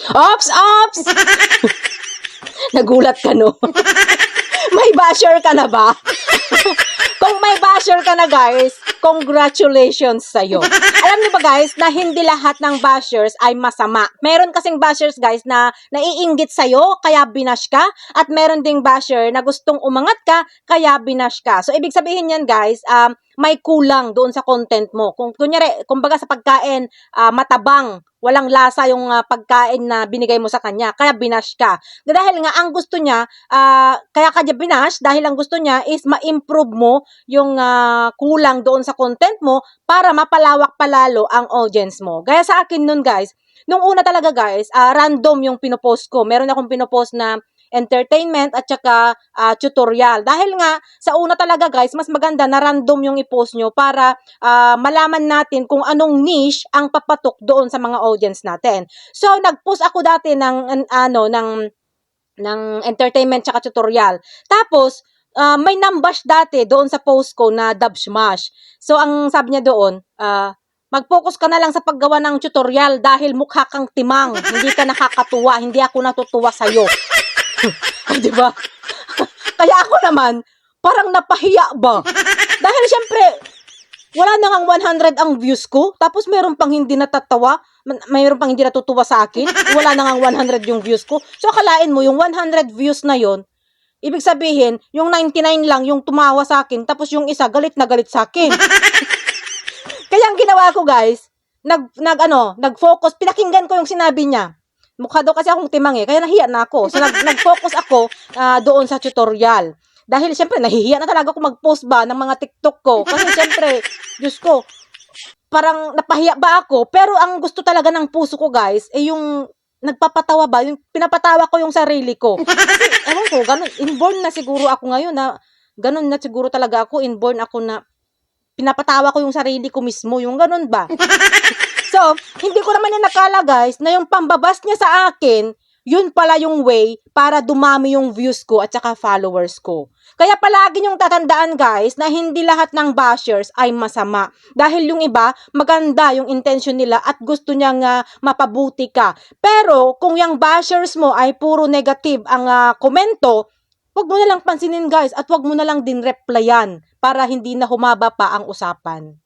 Ops! Ops! Nagulat ka, no? May basher ka na ba? Kung may basher ka na, guys, congratulations sa'yo. Alam niyo ba, guys, na hindi lahat ng bashers ay masama. Meron kasing bashers, guys, na naiinggit sa'yo, kaya binash ka. At meron ding basher na gustong umangat ka, kaya binash ka. So, ibig sabihin yan, guys, may kulang doon sa content mo. Kung kunyari, kumbaga sa pagkain, matabang, walang lasa yung pagkain na binigay mo sa kanya, kaya binash ka. Dahil nga, ang gusto niya, kaya kanya binash, dahil ang gusto niya is ma-improve mo yung kulang doon sa content mo para mapalawak palalo ang audience mo. Gaya sa akin nun, guys, nung una talaga, guys, random yung pinopost ko. Meron akong pinopost na entertainment at saka tutorial. Dahil nga, sa una talaga, guys, mas maganda na random yung i-post nyo para malaman natin kung anong niche ang papatok doon sa mga audience natin. So, nag-post ako dati ng entertainment tsaka tutorial. Tapos, may nambash dati doon sa post ko na dub smash. So, ang sabi niya doon, mag-focus ka na lang sa paggawa ng tutorial dahil mukha kang timang. Hindi ka nakakatuwa. Hindi ako natutuwa sa'yo. Di ba? Kaya ako naman, parang napahiya ba? Dahil syempre, wala na ngang 100 ang views ko, tapos mayroon pang hindi natatawa, mayroon pang hindi natutuwa sa akin, wala na ngang 100 yung views ko. So, akalain mo, yung 100 views na yon, ibig sabihin, yung 99 lang yung tumawa sa akin, tapos yung isa, galit na galit sa akin. Kaya ang ginawa ko, guys, nag-focus, pinakinggan ko yung sinabi niya. Mukha daw kasi akong timang kaya nahiya na ako. So, nag-focus ako doon sa tutorial. Dahil siyempre, nahihiya na talaga ako mag-post ba ng mga TikTok ko. Kasi siyempre, Diyos ko, parang napahiya ba ako? Pero ang gusto talaga ng puso ko, guys, yung nagpapatawa ba? Yung pinapatawa ko yung sarili ko. Kasi, ewan ko, ganun, inborn na siguro ako ngayon na, ganun na siguro talaga ako, inborn ako na, pinapatawa ko yung sarili ko mismo, yung ganun ba? So, hindi ko naman yung nakala, guys, na yung pambabas niya sa akin, yun pala yung way para dumami yung views ko at saka followers ko. Kaya palagi niyong tatandaan, guys, na hindi lahat ng bashers ay masama. Dahil yung iba, maganda yung intention nila at gusto niyang mapabuti ka. Pero, kung yung bashers mo ay puro negative ang komento, wag mo na lang pansinin, guys, at wag mo na lang din replyan para hindi na humaba pa ang usapan.